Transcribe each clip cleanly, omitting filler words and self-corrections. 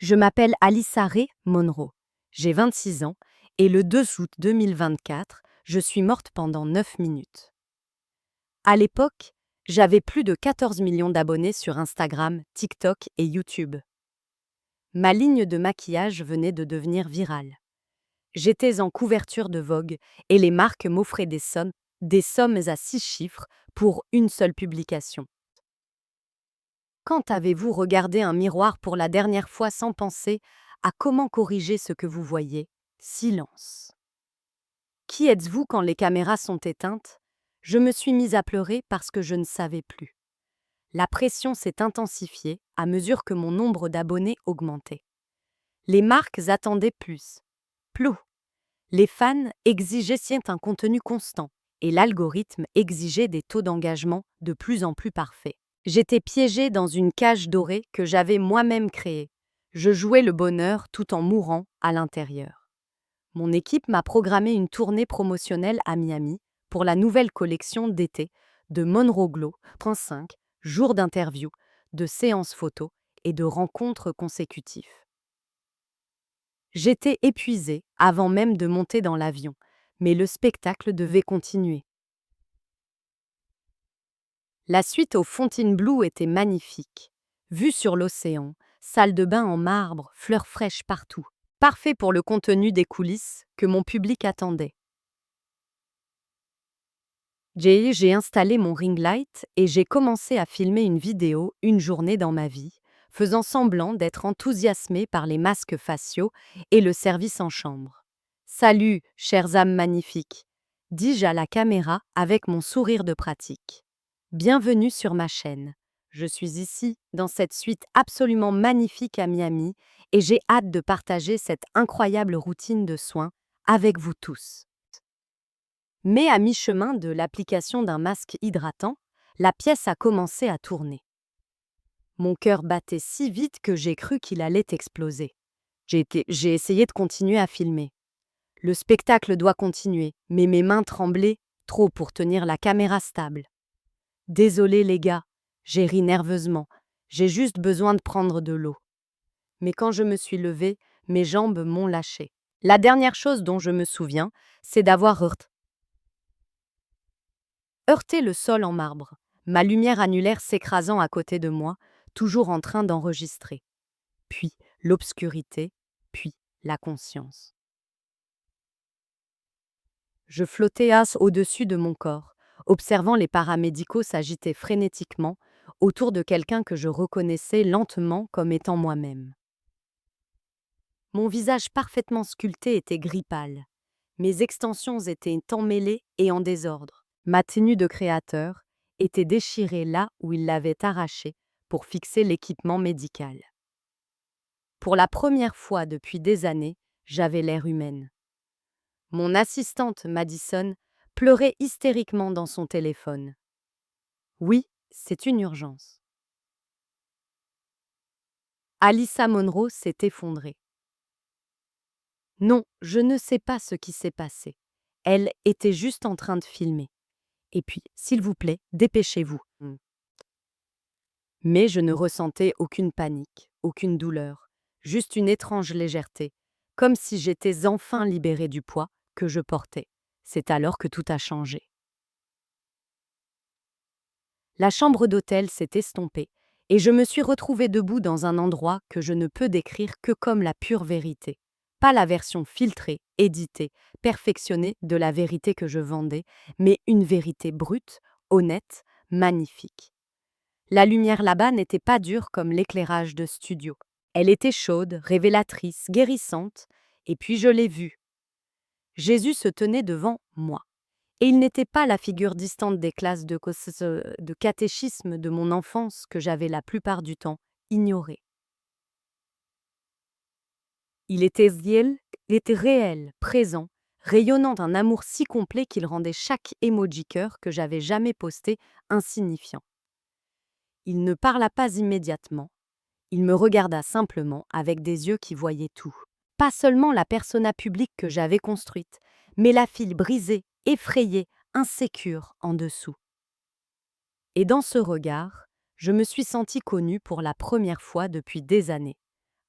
Je m'appelle Alyssa Ray Monroe. J'ai 26 ans et le 2 août 2024, je suis morte pendant 9 minutes. À l'époque, j'avais plus de 14 millions d'abonnés sur Instagram, TikTok et YouTube. Ma ligne de maquillage venait de devenir virale. J'étais en couverture de Vogue et les marques m'offraient des sommes à 6 chiffres pour une seule publication. Quand avez-vous regardé un miroir pour la dernière fois sans penser à comment corriger ce que vous voyez? Silence. Qui êtes-vous quand les caméras sont éteintes? Je me suis mise à pleurer parce que je ne savais plus. La pression s'est intensifiée à mesure que mon nombre d'abonnés augmentait. Les marques attendaient plus. Plus. Les fans exigeaient un contenu constant et l'algorithme exigeait des taux d'engagement de plus en plus parfaits. J'étais piégée dans une cage dorée que j'avais moi-même créée. Je jouais le bonheur tout en mourant à l'intérieur. Mon équipe m'a programmé une tournée promotionnelle à Miami pour la nouvelle collection d'été de Monroe Glow, 5 jours d'interviews, de séances photos et de rencontres consécutives. J'étais épuisée avant même de monter dans l'avion, mais le spectacle devait continuer. La suite au Fontainebleau était magnifique. Vue sur l'océan, salle de bain en marbre, fleurs fraîches partout. Parfait pour le contenu des coulisses que mon public attendait. J'ai installé mon ring light et j'ai commencé à filmer une vidéo, une journée dans ma vie, faisant semblant d'être enthousiasmée par les masques faciaux et le service en chambre. Salut, chères âmes magnifiques, dis-je à la caméra avec mon sourire de pratique. Bienvenue sur ma chaîne. Je suis ici, dans cette suite absolument magnifique à Miami, et j'ai hâte de partager cette incroyable routine de soins avec vous tous. Mais à mi-chemin de l'application d'un masque hydratant, la pièce a commencé à tourner. Mon cœur battait si vite que j'ai cru qu'il allait exploser. J'ai essayé de continuer à filmer. Le spectacle doit continuer, mais mes mains tremblaient trop pour tenir la caméra stable. Désolé les gars, j'ai ri nerveusement. J'ai juste besoin de prendre de l'eau. Mais quand je me suis levée, mes jambes m'ont lâché. La dernière chose dont je me souviens, c'est d'avoir heurté le sol en marbre, ma lumière annulaire s'écrasant à côté de moi, toujours en train d'enregistrer. Puis l'obscurité, puis la conscience. Je flottais au-dessus de mon corps, observant les paramédicaux s'agiter frénétiquement autour de quelqu'un que je reconnaissais lentement comme étant moi-même. Mon visage parfaitement sculpté était gris pâle. Mes extensions étaient emmêlées et en désordre. Ma tenue de créateur était déchirée là où il l'avait arrachée pour fixer l'équipement médical. Pour la première fois depuis des années, j'avais l'air humaine. Mon assistante Madison pleurait hystériquement dans son téléphone. Oui, c'est une urgence. Alyssa Monroe s'est effondrée. Non, je ne sais pas ce qui s'est passé. Elle était juste en train de filmer. Et puis, s'il vous plaît, dépêchez-vous. Mais je ne ressentais aucune panique, aucune douleur, juste une étrange légèreté, comme si j'étais enfin libérée du poids que je portais. C'est alors que tout a changé. La chambre d'hôtel s'est estompée et je me suis retrouvée debout dans un endroit que je ne peux décrire que comme la pure vérité. Pas la version filtrée, éditée, perfectionnée de la vérité que je vendais, mais une vérité brute, honnête, magnifique. La lumière là-bas n'était pas dure comme l'éclairage de studio. Elle était chaude, révélatrice, guérissante, et puis je l'ai vue. Jésus se tenait devant moi. Et il n'était pas la figure distante des classes de catéchisme de mon enfance que j'avais la plupart du temps ignorée. Il était réel, présent, rayonnant d'un amour si complet qu'il rendait chaque emoji cœur que j'avais jamais posté insignifiant. Il ne parla pas immédiatement. Il me regarda simplement avec des yeux qui voyaient tout. Pas seulement la persona publique que j'avais construite, mais la file brisée, effrayée, insécure en dessous. Et dans ce regard, je me suis sentie connue pour la première fois depuis des années.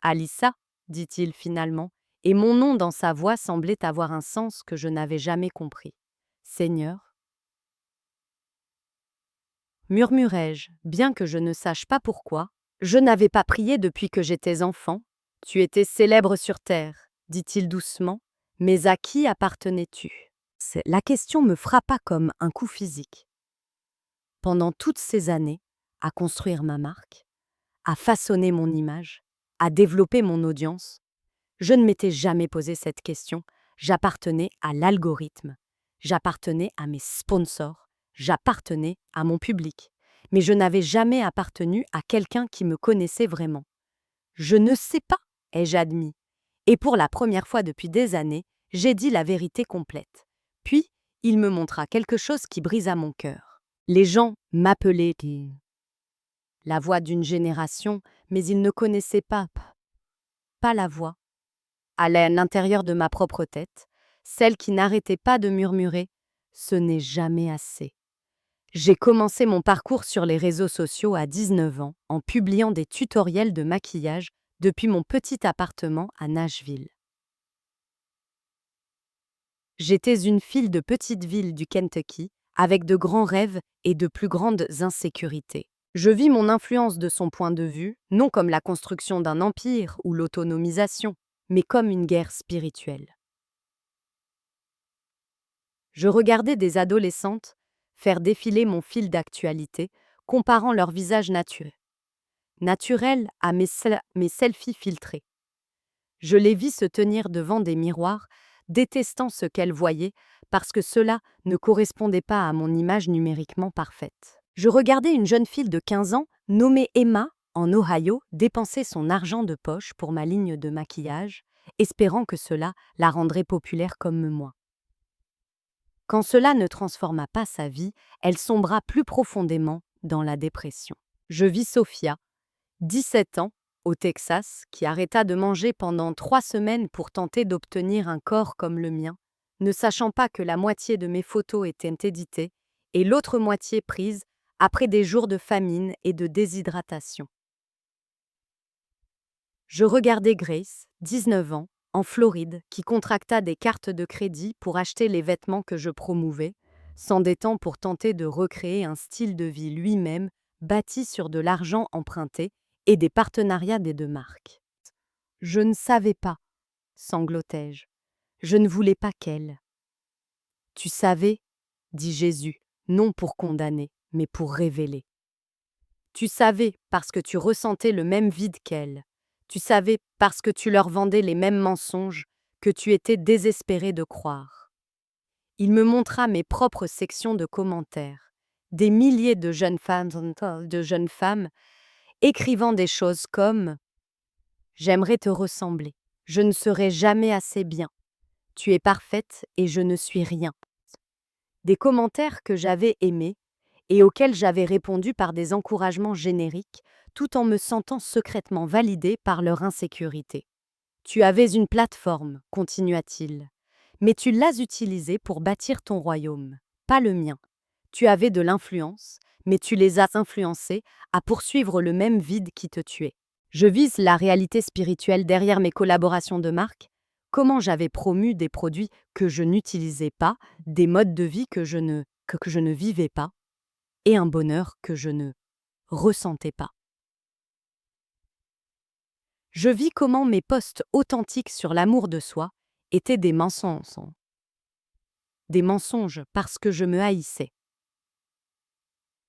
Alissa, dit-il finalement, et mon nom dans sa voix semblait avoir un sens que je n'avais jamais compris. Seigneur, murmurai-je, bien que je ne sache pas pourquoi. Je n'avais pas prié depuis que j'étais enfant. Tu étais célèbre sur terre, dit-il doucement, mais à qui appartenais-tu? La question me frappa comme un coup physique. Pendant toutes ces années, à construire ma marque, à façonner mon image, à développer mon audience, je ne m'étais jamais posé cette question. J'appartenais à l'algorithme, j'appartenais à mes sponsors, j'appartenais à mon public. Mais je n'avais jamais appartenu à quelqu'un qui me connaissait vraiment. Je ne sais pas, ai-je admis. Et pour la première fois depuis des années, j'ai dit la vérité complète. Puis, il me montra quelque chose qui brisa mon cœur. Les gens m'appelaient la voix d'une génération, mais ils ne connaissaient pas la voix. À l'intérieur de ma propre tête, celle qui n'arrêtait pas de murmurer « Ce n'est jamais assez ». J'ai commencé mon parcours sur les réseaux sociaux à 19 ans en publiant des tutoriels de maquillage depuis mon petit appartement à Nashville. J'étais une fille de petite ville du Kentucky, avec de grands rêves et de plus grandes insécurités. Je vis mon influence de son point de vue, non comme la construction d'un empire ou l'autonomisation, mais comme une guerre spirituelle. Je regardais des adolescentes faire défiler mon fil d'actualité, comparant leur visage naturel à mes selfies filtrés. Je les vis se tenir devant des miroirs, détestant ce qu'elles voyaient parce que cela ne correspondait pas à mon image numériquement parfaite. Je regardais une jeune fille de 15 ans, nommée Emma, en Ohio, dépenser son argent de poche pour ma ligne de maquillage, espérant que cela la rendrait populaire comme moi. Quand cela ne transforma pas sa vie, elle sombra plus profondément dans la dépression. Je vis Sophia, 17 ans, au Texas, qui arrêta de manger pendant 3 semaines pour tenter d'obtenir un corps comme le mien, ne sachant pas que la moitié de mes photos étaient éditées et l'autre moitié prise après des jours de famine et de déshydratation. Je regardais Grace, 19 ans, en Floride, qui contracta des cartes de crédit pour acheter les vêtements que je promouvais, s'endettant pour tenter de recréer un style de vie lui-même bâti sur de l'argent emprunté et des partenariats des deux marques. Je ne savais pas, sanglotai-je. Je ne voulais pas qu'elle. Tu savais, dit Jésus, non pour condamner, mais pour révéler. Tu savais parce que tu ressentais le même vide qu'elle. Tu savais parce que tu leur vendais les mêmes mensonges que tu étais désespéré de croire. Il me montra mes propres sections de commentaires, des milliers de jeunes femmes écrivant des choses comme « J'aimerais te ressembler, je ne serai jamais assez bien, tu es parfaite et je ne suis rien ». Des commentaires que j'avais aimés et auxquels j'avais répondu par des encouragements génériques, tout en me sentant secrètement validée par leur insécurité. « Tu avais une plateforme, continua-t-il, mais tu l'as utilisée pour bâtir ton royaume, pas le mien. Tu avais de l'influence, mais tu les as influencés à poursuivre le même vide qui te tuait. » Je vise la réalité spirituelle derrière mes collaborations de marque, comment j'avais promu des produits que je n'utilisais pas, des modes de vie que je ne vivais pas, et un bonheur que je ne ressentais pas. Je vis comment mes posts authentiques sur l'amour de soi étaient des mensonges. Des mensonges parce que je me haïssais.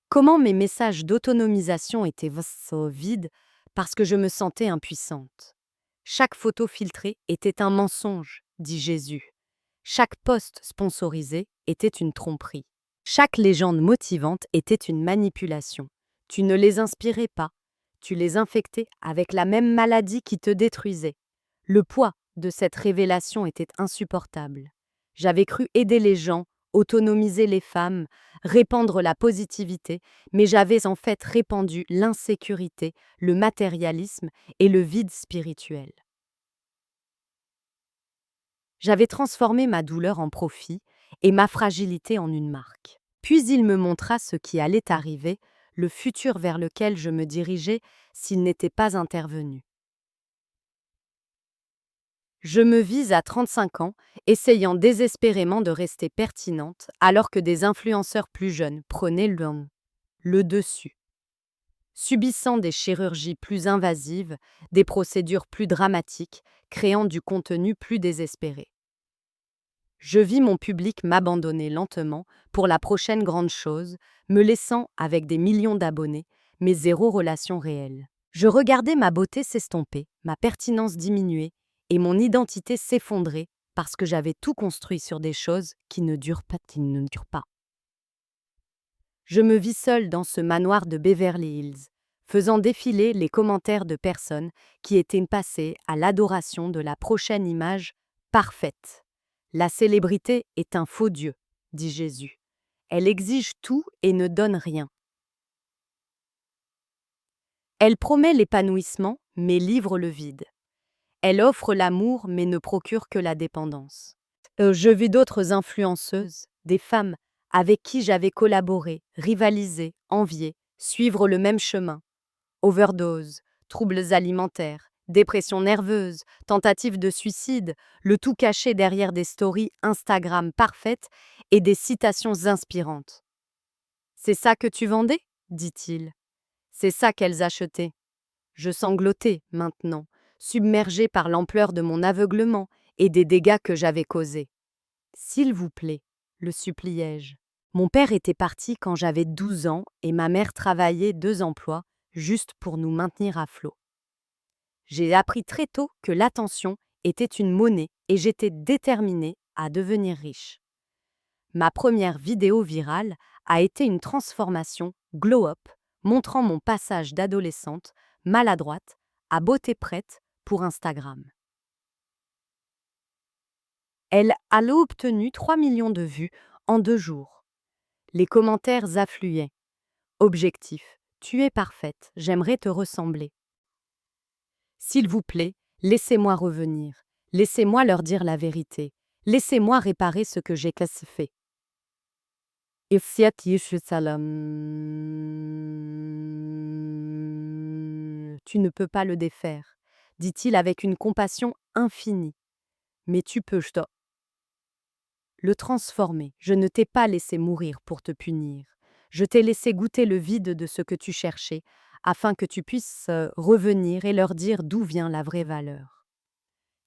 Comment mes messages d'autonomisation étaient vides parce que je me sentais impuissante. Chaque photo filtrée était un mensonge, dit Jésus. Chaque post sponsorisé était une tromperie. Chaque légende motivante était une manipulation. Tu ne les inspirais pas, tu les infectais avec la même maladie qui te détruisait. Le poids de cette révélation était insupportable. J'avais cru aider les gens, autonomiser les femmes, répandre la positivité, mais j'avais en fait répandu l'insécurité, le matérialisme et le vide spirituel. J'avais transformé ma douleur en profit et ma fragilité en une marque. Puis il me montra ce qui allait arriver, le futur vers lequel je me dirigeais s'il n'était pas intervenu. Je me vise à 35 ans, essayant désespérément de rester pertinente, alors que des influenceurs plus jeunes prenaient le dessus. Subissant des chirurgies plus invasives, des procédures plus dramatiques, créant du contenu plus désespéré. Je vis mon public m'abandonner lentement pour la prochaine grande chose, me laissant avec des millions d'abonnés, mais zéro relation réelle. Je regardais ma beauté s'estomper, ma pertinence diminuer, et mon identité s'effondrer parce que j'avais tout construit sur des choses qui ne durent pas. Je me vis seule dans ce manoir de Beverly Hills, faisant défiler les commentaires de personnes qui étaient passées à l'adoration de la prochaine image parfaite. La célébrité est un faux Dieu, dit Jésus. Elle exige tout et ne donne rien. Elle promet l'épanouissement, mais livre le vide. Elle offre l'amour, mais ne procure que la dépendance. Je vis d'autres influenceuses, des femmes avec qui j'avais collaboré, rivalisé, envié, suivre le même chemin. Overdose, troubles alimentaires, dépression nerveuse, tentative de suicide, le tout caché derrière des stories Instagram parfaites et des citations inspirantes. C'est ça que tu vendais, dit-il. C'est ça qu'elles achetaient. Je sanglotais maintenant, submergée par l'ampleur de mon aveuglement et des dégâts que j'avais causés. S'il vous plaît, le suppliai-je. Mon père était parti quand j'avais 12 ans et ma mère travaillait 2 emplois juste pour nous maintenir à flot. J'ai appris très tôt que l'attention était une monnaie et j'étais déterminée à devenir riche. Ma première vidéo virale a été une transformation glow-up montrant mon passage d'adolescente, maladroite, à beauté prête pour Instagram. Elle a obtenu 3 millions de vues en 2 jours. Les commentaires affluaient. Objectif: tu es parfaite, j'aimerais te ressembler. S'il vous plaît, laissez-moi revenir. Laissez-moi leur dire la vérité. Laissez-moi réparer ce que j'ai fait. Tu ne peux pas le défaire, dit-il avec une compassion infinie. Mais tu peux, le transformer. Je ne t'ai pas laissé mourir pour te punir. Je t'ai laissé goûter le vide de ce que tu cherchais, afin que tu puisses revenir et leur dire d'où vient la vraie valeur.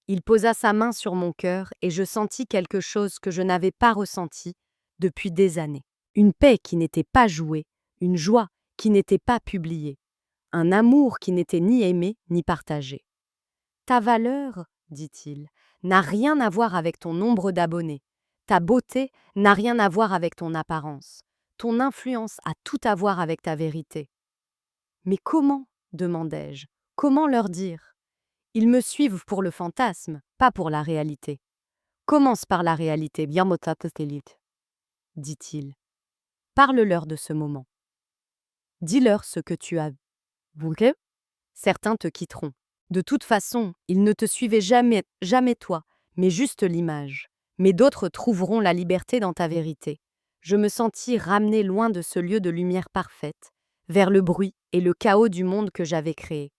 Il posa sa main sur mon cœur et je sentis quelque chose que je n'avais pas ressenti depuis des années. Une paix qui n'était pas jouée, une joie qui n'était pas publiée, un amour qui n'était ni aimé ni partagé. Ta valeur, dit-il, n'a rien à voir avec ton nombre d'abonnés. Ta beauté n'a rien à voir avec ton apparence. Ton influence a tout à voir avec ta vérité. Mais comment, demandai-je, comment leur dire? Ils me suivent pour le fantasme, pas pour la réalité. Commence par la réalité, bien dit-il. Parle-leur de ce moment. Dis-leur ce que tu as vu. Certains te quitteront. De toute façon, ils ne te suivaient jamais, jamais toi, mais juste l'image. Mais d'autres trouveront la liberté dans ta vérité. Je me sentis ramenée loin de ce lieu de lumière parfaite, vers le bruit et le chaos du monde que j'avais créé.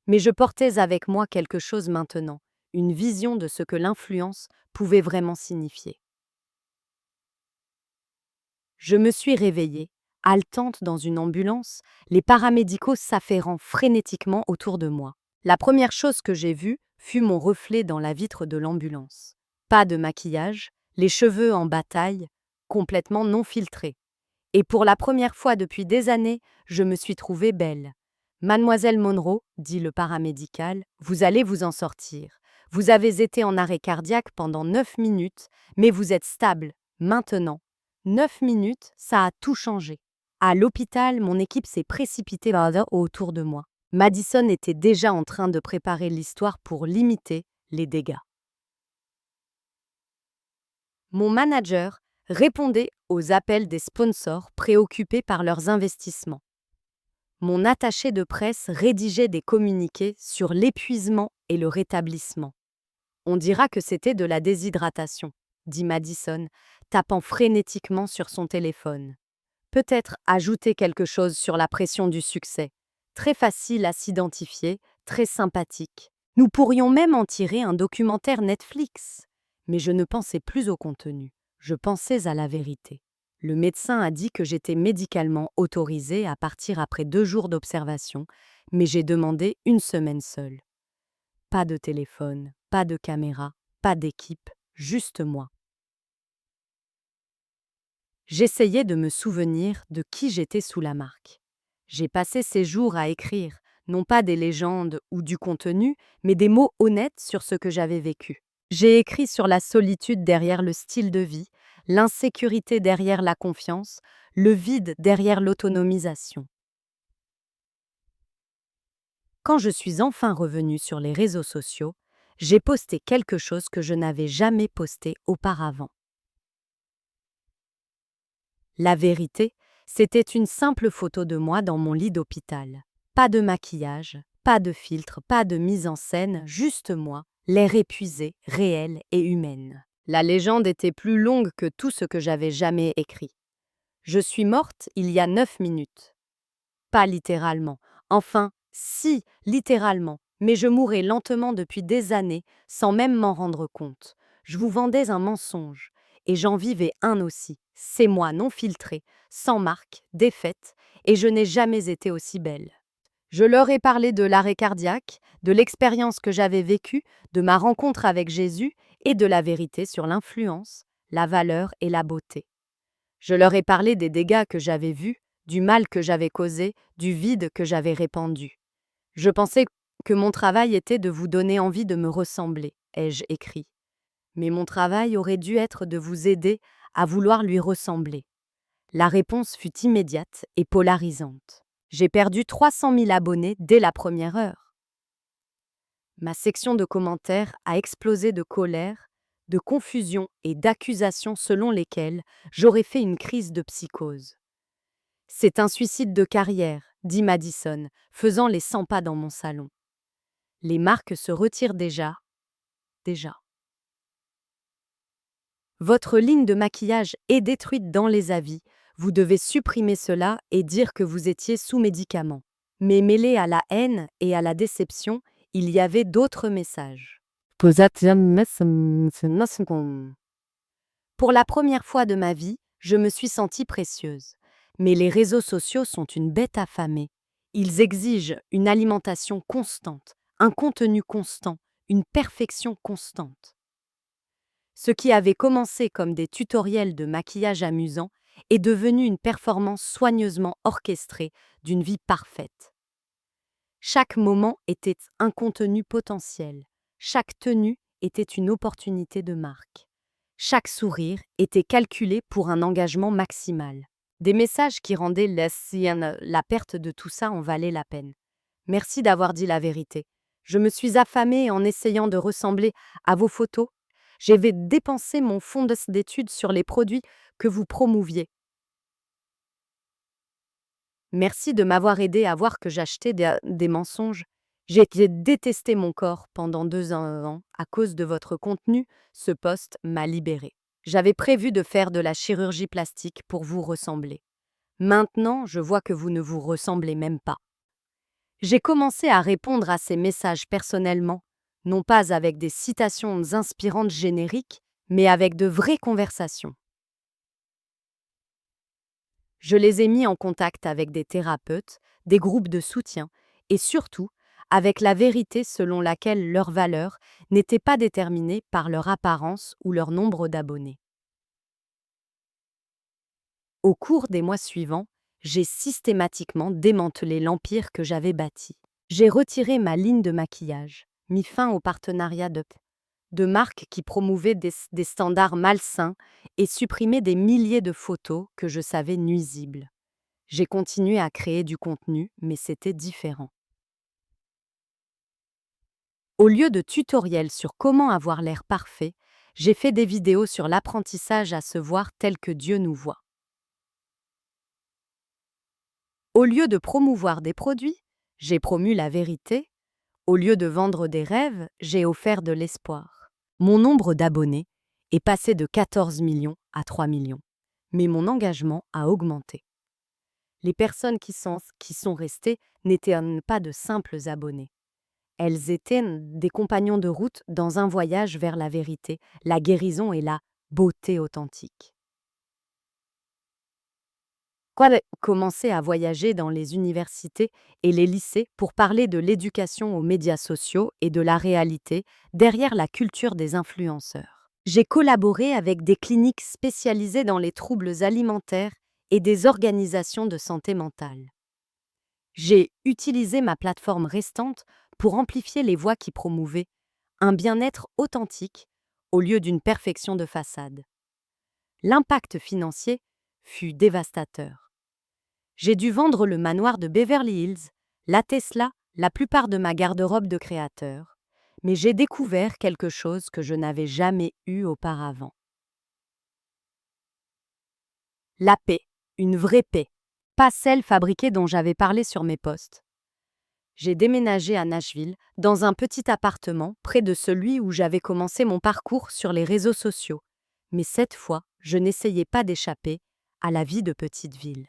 Mais je portais avec moi quelque chose maintenant, une vision de ce que l'influence pouvait vraiment signifier. Je me suis réveillée, haletante dans une ambulance, les paramédicaux s'affairant frénétiquement autour de moi. La première chose que j'ai vue fut mon reflet dans la vitre de l'ambulance. Pas de maquillage, les cheveux en bataille, complètement non filtrés. Et pour la première fois depuis des années, je me suis trouvée belle. Mademoiselle Monroe, dit le paramédical, vous allez vous en sortir. Vous avez été en arrêt cardiaque pendant 9 minutes, mais vous êtes stable, maintenant. 9 minutes, ça a tout changé. À l'hôpital, mon équipe s'est précipitée autour de moi. Madison était déjà en train de préparer l'histoire pour limiter les dégâts. Mon manager répondait aux appels des sponsors préoccupés par leurs investissements. Mon attaché de presse rédigeait des communiqués sur l'épuisement et le rétablissement. On dira que c'était de la déshydratation, dit Madison, tapant frénétiquement sur son téléphone. Peut-être ajouter quelque chose sur la pression du succès. Très facile à s'identifier, très sympathique. Nous pourrions même en tirer un documentaire Netflix. Mais je ne pensais plus au contenu, je pensais à la vérité. Le médecin a dit que j'étais médicalement autorisée à partir après 2 jours d'observation, mais j'ai demandé une semaine seule. Pas de téléphone, pas de caméra, pas d'équipe, juste moi. J'essayais de me souvenir de qui j'étais sous la marque. J'ai passé ces jours à écrire, non pas des légendes ou du contenu, mais des mots honnêtes sur ce que j'avais vécu. J'ai écrit sur la solitude derrière le style de vie, l'insécurité derrière la confiance, le vide derrière l'autonomisation. Quand je suis enfin revenue sur les réseaux sociaux, j'ai posté quelque chose que je n'avais jamais posté auparavant. La vérité, c'était une simple photo de moi dans mon lit d'hôpital. Pas de maquillage, pas de filtre, pas de mise en scène, juste moi, l'air épuisé, réel et humaine. La légende était plus longue que tout ce que j'avais jamais écrit. Je suis morte il y a 9 minutes. Pas littéralement. Enfin, si, littéralement. Mais je mourais lentement depuis des années, sans même m'en rendre compte. Je vous vendais un mensonge. Et j'en vivais un aussi. C'est moi non filtré, sans marque, défaite, et je n'ai jamais été aussi belle. Je leur ai parlé de l'arrêt cardiaque, de l'expérience que j'avais vécue, de ma rencontre avec Jésus et de la vérité sur l'influence, la valeur et la beauté. Je leur ai parlé des dégâts que j'avais vus, du mal que j'avais causé, du vide que j'avais répandu. Je pensais que mon travail était de vous donner envie de me ressembler, ai-je écrit. Mais mon travail aurait dû être de vous aider à vouloir lui ressembler. La réponse fut immédiate et polarisante. J'ai perdu 300 000 abonnés dès la première heure. Ma section de commentaires a explosé de colère, de confusion et d'accusations selon lesquelles j'aurais fait une crise de psychose. C'est un suicide de carrière, dit Madison, faisant les 100 pas dans mon salon. Les marques se retirent déjà. Votre ligne de maquillage est détruite dans les avis. Vous devez supprimer cela et dire que vous étiez sous médicaments. Mais mêlé à la haine et à la déception, il y avait d'autres messages. Pour la première fois de ma vie, je me suis sentie précieuse. Mais les réseaux sociaux sont une bête affamée. Ils exigent une alimentation constante, un contenu constant, une perfection constante. Ce qui avait commencé comme des tutoriels de maquillage amusant est devenu une performance soigneusement orchestrée d'une vie parfaite. Chaque moment était un contenu potentiel, chaque tenue était une opportunité de marque. Chaque sourire était calculé pour un engagement maximal. Des messages qui rendaient la perte de tout ça en valait la peine. Merci d'avoir dit la vérité. Je me suis affamée en essayant de ressembler à vos photos. J'ai dépensé mon fonds d'études sur les produits que vous promouviez. Merci de m'avoir aidé à voir que j'achetais des mensonges. J'ai détesté mon corps pendant 2 ans à cause de votre contenu. Ce poste m'a libérée. J'avais prévu de faire de la chirurgie plastique pour vous ressembler. Maintenant, je vois que vous ne vous ressemblez même pas. J'ai commencé à répondre à ces messages personnellement, non pas avec des citations inspirantes génériques, mais avec de vraies conversations. Je les ai mis en contact avec des thérapeutes, des groupes de soutien et surtout avec la vérité selon laquelle leur valeur n'était pas déterminée par leur apparence ou leur nombre d'abonnés. Au cours des mois suivants, j'ai systématiquement démantelé l'empire que j'avais bâti. J'ai retiré ma ligne de maquillage, mis fin au partenariat de marques qui promouvaient des standards malsains et supprimé des milliers de photos que je savais nuisibles. J'ai continué à créer du contenu, mais c'était différent. Au lieu de tutoriels sur comment avoir l'air parfait, j'ai fait des vidéos sur l'apprentissage à se voir tel que Dieu nous voit. Au lieu de promouvoir des produits, j'ai promu la vérité. Au lieu de vendre des rêves, j'ai offert de l'espoir. Mon nombre d'abonnés est passé de 14 millions à 3 millions, mais mon engagement a augmenté. Les personnes qui sont restées n'étaient pas de simples abonnés. Elles étaient des compagnons de route dans un voyage vers la vérité, la guérison et la beauté authentique. J'ai commencé à voyager dans les universités et les lycées pour parler de l'éducation aux médias sociaux et de la réalité derrière la culture des influenceurs. J'ai collaboré avec des cliniques spécialisées dans les troubles alimentaires et des organisations de santé mentale. J'ai utilisé ma plateforme restante pour amplifier les voix qui promouvaient un bien-être authentique au lieu d'une perfection de façade. L'impact financier fut dévastateur. J'ai dû vendre le manoir de Beverly Hills, la Tesla, la plupart de ma garde-robe de créateur, mais j'ai découvert quelque chose que je n'avais jamais eu auparavant. La paix, une vraie paix, pas celle fabriquée dont j'avais parlé sur mes posts. J'ai déménagé à Nashville, dans un petit appartement près de celui où j'avais commencé mon parcours sur les réseaux sociaux. Mais cette fois, je n'essayais pas d'échapper à la vie de petite ville.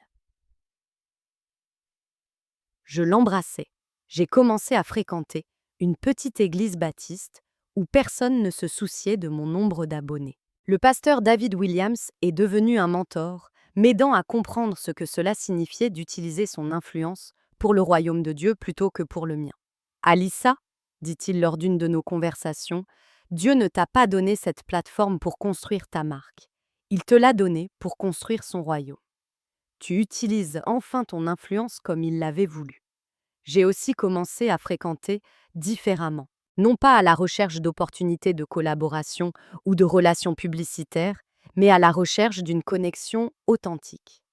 Je l'embrassais. J'ai commencé à fréquenter une petite église baptiste où personne ne se souciait de mon nombre d'abonnés. Le pasteur David Williams est devenu un mentor, m'aidant à comprendre ce que cela signifiait d'utiliser son influence pour le royaume de Dieu plutôt que pour le mien. Alissa, dit-il lors d'une de nos conversations, Dieu ne t'a pas donné cette plateforme pour construire ta marque. Il te l'a donnée pour construire son royaume. Tu utilises enfin ton influence comme il l'avait voulu. J'ai aussi commencé à fréquenter différemment, non pas à la recherche d'opportunités de collaboration ou de relations publicitaires, mais à la recherche d'une connexion authentique.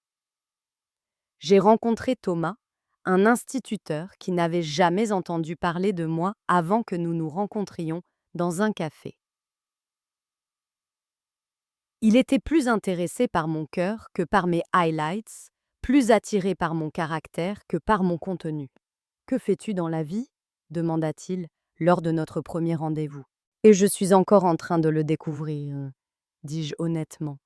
J'ai rencontré Thomas, un instituteur qui n'avait jamais entendu parler de moi avant que nous nous rencontrions dans un café. Il était plus intéressé par mon cœur que par mes highlights, plus attiré par mon caractère que par mon contenu. « Que fais-tu dans la vie ?» demanda-t-il lors de notre premier rendez-vous. « Et je suis encore en train de le découvrir, dis-je honnêtement.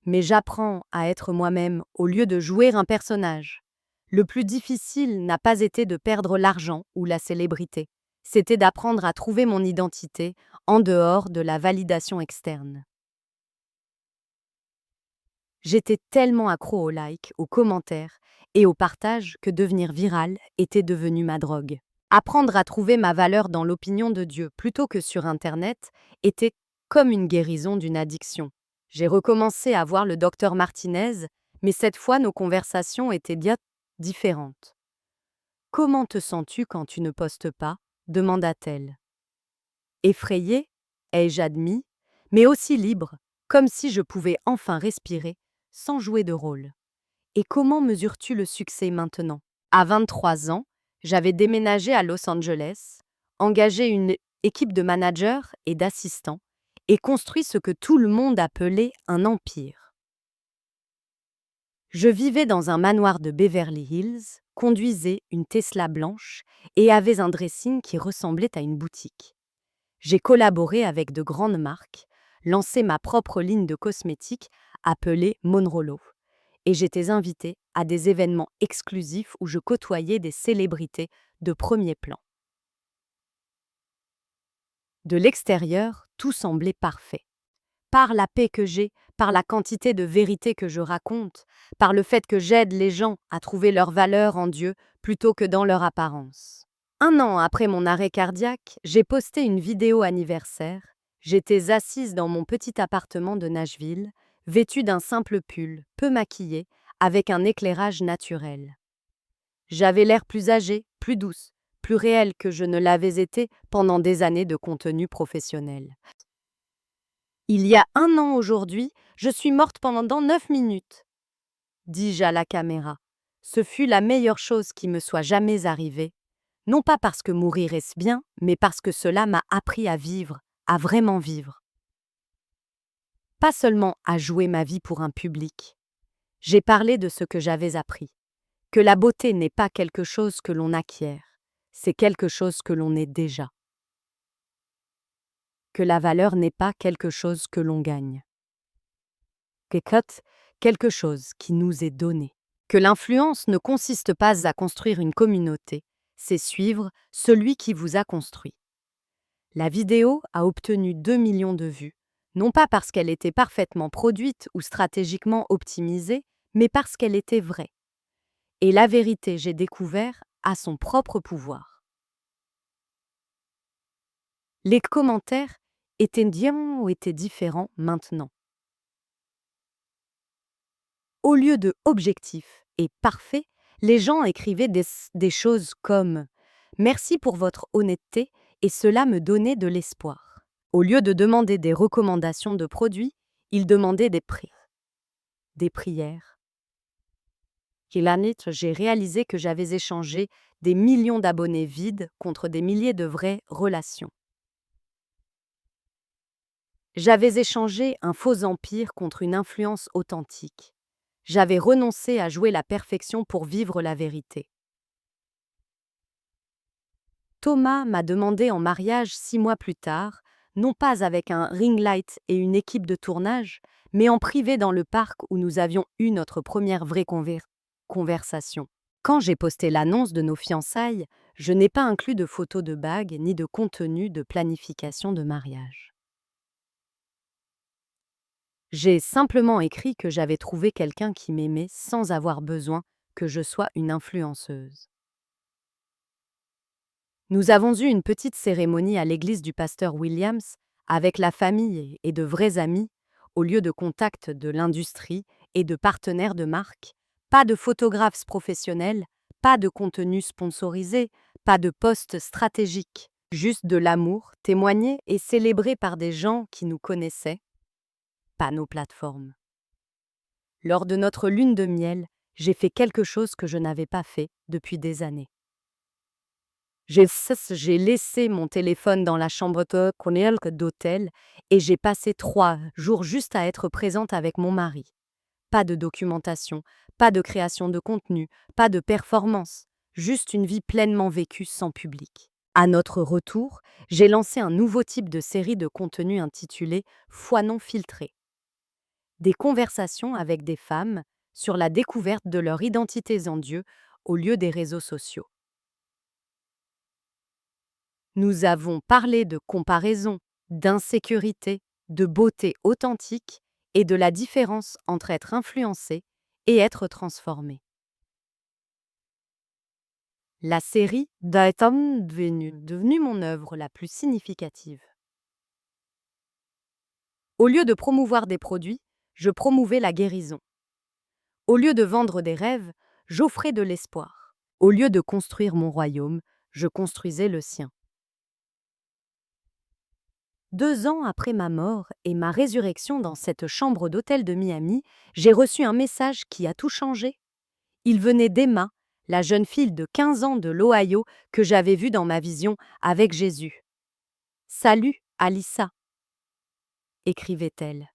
Mais j'apprends à être moi-même au lieu de jouer un personnage. Le plus difficile n'a pas été de perdre l'argent ou la célébrité. C'était d'apprendre à trouver mon identité en dehors de la validation externe. J'étais tellement accro aux likes, aux commentaires et au partage que devenir viral était devenu ma drogue. Apprendre à trouver ma valeur dans l'opinion de Dieu plutôt que sur Internet était comme une guérison d'une addiction. J'ai recommencé à voir le docteur Martinez, mais cette fois nos conversations étaient bien différentes. « Comment te sens-tu quand tu ne postes pas ?» demanda-t-elle. Effrayée, ai-je admis, mais aussi libre, comme si je pouvais enfin respirer, sans jouer de rôle. Et comment mesures-tu le succès maintenant? À 23 ans, j'avais déménagé à Los Angeles, engagé une équipe de managers et d'assistants, et construit ce que tout le monde appelait un empire. Je vivais dans un manoir de Beverly Hills, conduisais une Tesla blanche et avais un dressing qui ressemblait à une boutique. J'ai collaboré avec de grandes marques, lancé ma propre ligne de cosmétiques appelée Monrolo, et j'étais invitée à des événements exclusifs où je côtoyais des célébrités de premier plan. De l'extérieur, tout semblait parfait. Par la paix que j'ai, par la quantité de vérité que je raconte, par le fait que j'aide les gens à trouver leur valeur en Dieu plutôt que dans leur apparence. 1 an après mon arrêt cardiaque, j'ai posté une vidéo anniversaire. J'étais assise dans mon petit appartement de Nashville, vêtue d'un simple pull, peu maquillée, avec un éclairage naturel. J'avais l'air plus âgée, plus douce, plus réelle que je ne l'avais été pendant des années de contenu professionnel. Il y a 1 an aujourd'hui, je suis morte pendant 9 minutes, dis-je à la caméra. Ce fut la meilleure chose qui me soit jamais arrivée. Non pas parce que mourir est bien, mais parce que cela m'a appris à vivre, à vraiment vivre. Pas seulement à jouer ma vie pour un public. J'ai parlé de ce que j'avais appris. Que la beauté n'est pas quelque chose que l'on acquiert, c'est quelque chose que l'on est déjà. Que la valeur n'est pas quelque chose que l'on gagne. Que c'est quelque chose qui nous est donné. Que l'influence ne consiste pas à construire une communauté, c'est suivre celui qui vous a construit. La vidéo a obtenu 2 millions de vues, non pas parce qu'elle était parfaitement produite ou stratégiquement optimisée, mais parce qu'elle était vraie. Et la vérité, j'ai découvert, a son propre pouvoir. Les commentaires étaient différents maintenant. Au lieu de objectif et parfait, les gens écrivaient des choses comme Merci pour votre honnêteté et cela me donnait de l'espoir. Au lieu de demander des recommandations de produits, ils demandaient des prières. J'ai réalisé que j'avais échangé des millions d'abonnés vides contre des milliers de vraies relations. J'avais échangé un faux empire contre une influence authentique. J'avais renoncé à jouer la perfection pour vivre la vérité. Thomas m'a demandé en mariage 6 mois plus tard, non pas avec un ring light et une équipe de tournage, mais en privé dans le parc où nous avions eu notre première vraie conversation. Quand j'ai posté l'annonce de nos fiançailles, je n'ai pas inclus de photos de bagues ni de contenu de planification de mariage. J'ai simplement écrit que j'avais trouvé quelqu'un qui m'aimait sans avoir besoin que je sois une influenceuse. Nous avons eu une petite cérémonie à l'église du pasteur Williams avec la famille et de vrais amis, au lieu de contacts de l'industrie et de partenaires de marque. Pas de photographes professionnels, pas de contenu sponsorisé, pas de posts stratégiques. Juste de l'amour témoigné et célébré par des gens qui nous connaissaient, pas nos plateformes. Lors de notre lune de miel, j'ai fait quelque chose que je n'avais pas fait depuis des années. J'ai laissé mon téléphone dans la chambre d'hôtel et j'ai passé 3 jours juste à être présente avec mon mari. Pas de documentation, pas de création de contenu, pas de performance, juste une vie pleinement vécue sans public. À notre retour, j'ai lancé un nouveau type de série de contenu intitulé Foi non filtrée. Des conversations avec des femmes sur la découverte de leur identité en Dieu au lieu des réseaux sociaux. Nous avons parlé de comparaison, d'insécurité, de beauté authentique et de la différence entre être influencé et être transformé. La série est devenue mon œuvre la plus significative. Au lieu de promouvoir des produits, je promouvais la guérison. Au lieu de vendre des rêves, j'offrais de l'espoir. Au lieu de construire mon royaume, je construisais le sien. 2 ans après ma mort et ma résurrection dans cette chambre d'hôtel de Miami, j'ai reçu un message qui a tout changé. Il venait d'Emma, la jeune fille de 15 ans de l'Ohio que j'avais vue dans ma vision avec Jésus. « Salut, Alissa », écrivait-elle.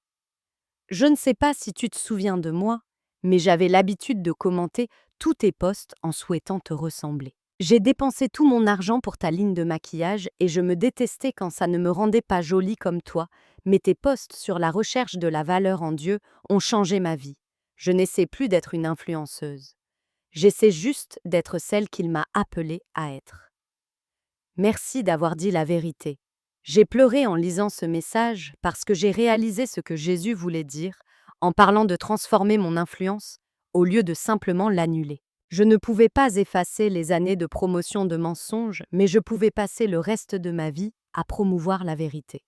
Je ne sais pas si tu te souviens de moi, mais j'avais l'habitude de commenter tous tes posts en souhaitant te ressembler. J'ai dépensé tout mon argent pour ta ligne de maquillage et je me détestais quand ça ne me rendait pas jolie comme toi, mais tes posts sur la recherche de la valeur en Dieu ont changé ma vie. Je n'essaie plus d'être une influenceuse. J'essaie juste d'être celle qu'il m'a appelée à être. Merci d'avoir dit la vérité. J'ai pleuré en lisant ce message parce que j'ai réalisé ce que Jésus voulait dire en parlant de transformer mon influence au lieu de simplement l'annuler. Je ne pouvais pas effacer les années de promotion de mensonges, mais je pouvais passer le reste de ma vie à promouvoir la vérité.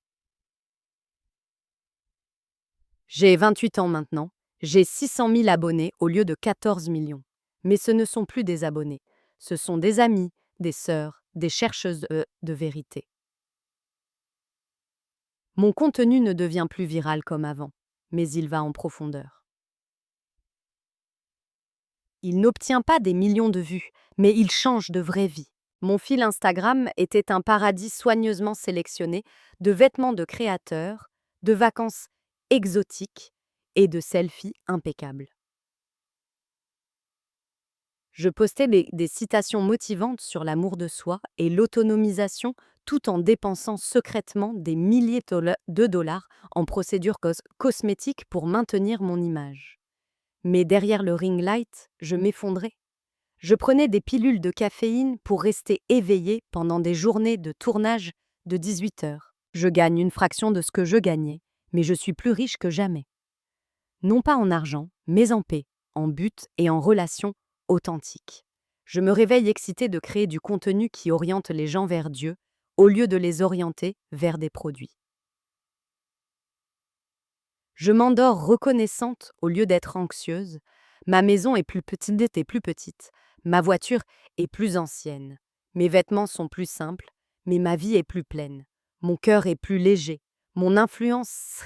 J'ai 28 ans maintenant, j'ai 600 000 abonnés au lieu de 14 millions. Mais ce ne sont plus des abonnés, ce sont des amis, des sœurs, des chercheuses de vérité. Mon contenu ne devient plus viral comme avant, mais il va en profondeur. Il n'obtient pas des millions de vues, mais il change de vraie vie. Mon fil Instagram était un paradis soigneusement sélectionné de vêtements de créateurs, de vacances exotiques et de selfies impeccables. Je postais des citations motivantes sur l'amour de soi et l'autonomisation tout en dépensant secrètement des milliers de dollars en procédures cosmétiques pour maintenir mon image. Mais derrière le ring light, je m'effondrais. Je prenais des pilules de caféine pour rester éveillée pendant des journées de tournage de 18 heures. Je gagne une fraction de ce que je gagnais, mais je suis plus riche que jamais. Non pas en argent, mais en paix, en but et en relations authentiques. Je me réveille excitée de créer du contenu qui oriente les gens vers Dieu, au lieu de les orienter vers des produits. Je m'endors reconnaissante au lieu d'être anxieuse. Ma maison est plus petite et plus petite. Ma voiture est plus ancienne. Mes vêtements sont plus simples, mais ma vie est plus pleine. Mon cœur est plus léger. Mon influence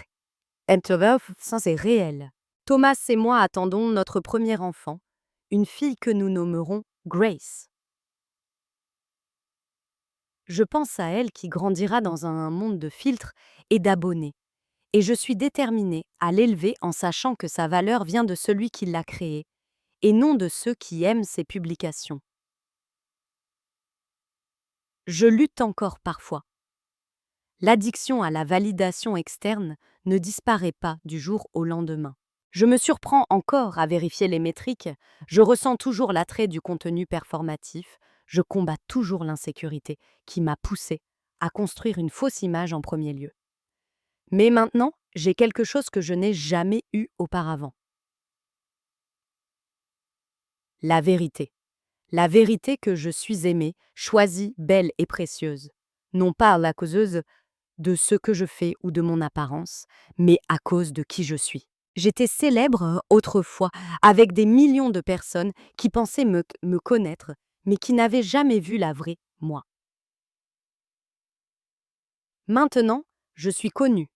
est réelle. Thomas et moi attendons notre premier enfant, une fille que nous nommerons Grace. Je pense à elle qui grandira dans un monde de filtres et d'abonnés. Et je suis déterminée à l'élever en sachant que sa valeur vient de celui qui l'a créée, et non de ceux qui aiment ses publications. Je lutte encore parfois. L'addiction à la validation externe ne disparaît pas du jour au lendemain. Je me surprends encore à vérifier les métriques, je ressens toujours l'attrait du contenu performatif, je combats toujours l'insécurité qui m'a poussée à construire une fausse image en premier lieu. Mais maintenant, j'ai quelque chose que je n'ai jamais eu auparavant. La vérité. La vérité que je suis aimée, choisie, belle et précieuse. Non pas à la causeuse de ce que je fais ou de mon apparence, mais à cause de qui je suis. J'étais célèbre autrefois, avec des millions de personnes qui pensaient me connaître, mais qui n'avaient jamais vu la vraie moi. Maintenant, je suis connue,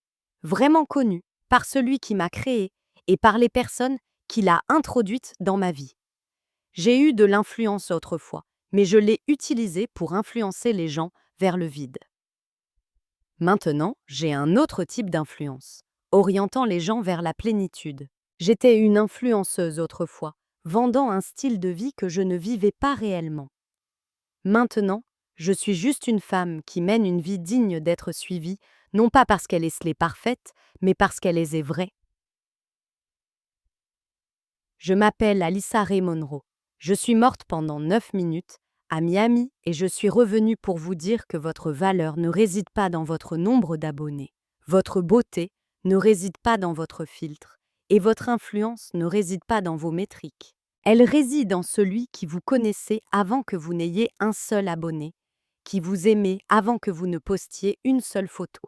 vraiment connue, par celui qui m'a créée et par les personnes qui l'a introduite dans ma vie. J'ai eu de l'influence autrefois, mais je l'ai utilisée pour influencer les gens vers le vide. Maintenant, j'ai un autre type d'influence, orientant les gens vers la plénitude. J'étais une influenceuse autrefois, vendant un style de vie que je ne vivais pas réellement. Maintenant, je suis juste une femme qui mène une vie digne d'être suivie, non pas parce qu'elle est parfaite, mais parce qu'elle est vraie. Je m'appelle Alyssa Ray Monroe. Je suis morte pendant 9 minutes à Miami et je suis revenue pour vous dire que votre valeur ne réside pas dans votre nombre d'abonnés. Votre beauté ne réside pas dans votre filtre et votre influence ne réside pas dans vos métriques. Elle réside en celui qui vous connaissez avant que vous n'ayez un seul abonné, qui vous aimait avant que vous ne postiez une seule photo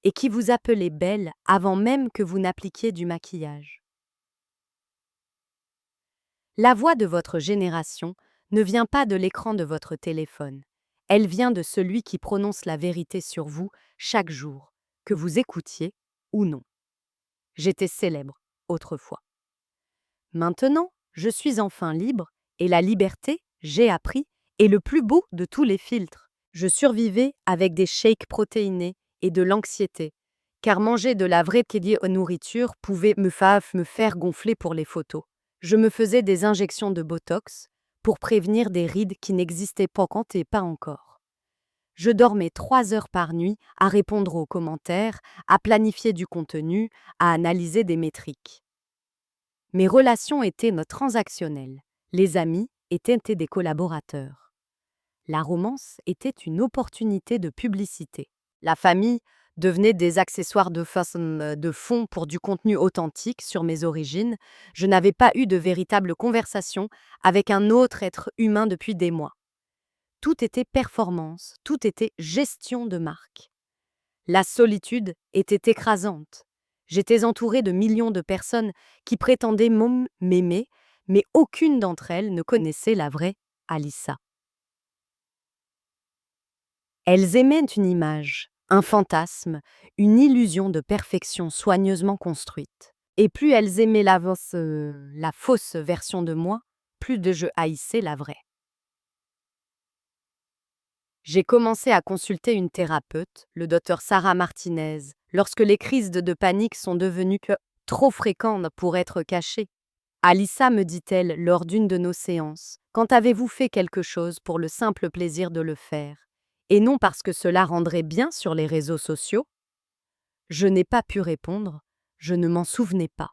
et qui vous appelait belle avant même que vous n'appliquiez du maquillage. La voix de votre génération ne vient pas de l'écran de votre téléphone. Elle vient de celui qui prononce la vérité sur vous chaque jour, que vous écoutiez ou non. J'étais célèbre autrefois. Maintenant, je suis enfin libre, et la liberté, j'ai appris, est le plus beau de tous les filtres. Je survivais avec des shakes protéinés et de l'anxiété, car manger de la vraie nourriture pouvait me faire gonfler pour les photos. Je me faisais des injections de Botox pour prévenir des rides qui n'existaient pas encore. Je dormais 3 heures par nuit à répondre aux commentaires, à planifier du contenu, à analyser des métriques. Mes relations étaient transactionnelles. Les amis étaient des collaborateurs. La romance était une opportunité de publicité. La famille devenait des accessoires de fond pour du contenu authentique sur mes origines. Je n'avais pas eu de véritable conversation avec un autre être humain depuis des mois. Tout était performance, tout était gestion de marque. La solitude était écrasante. J'étais entourée de millions de personnes qui prétendaient m'aimer, mais aucune d'entre elles ne connaissait la vraie Alyssa. Elles aimaient une image, un fantasme, une illusion de perfection soigneusement construite. Et plus elles aimaient la fausse version de moi, plus je haïssais la vraie. J'ai commencé à consulter une thérapeute, le docteur Sarah Martinez, lorsque les crises de panique sont devenues trop fréquentes pour être cachées. Alyssa, me dit-elle lors d'une de nos séances, quand avez-vous fait quelque chose pour le simple plaisir de le faire, et non parce que cela rendrait bien sur les réseaux sociaux? Je n'ai pas pu répondre, je ne m'en souvenais pas.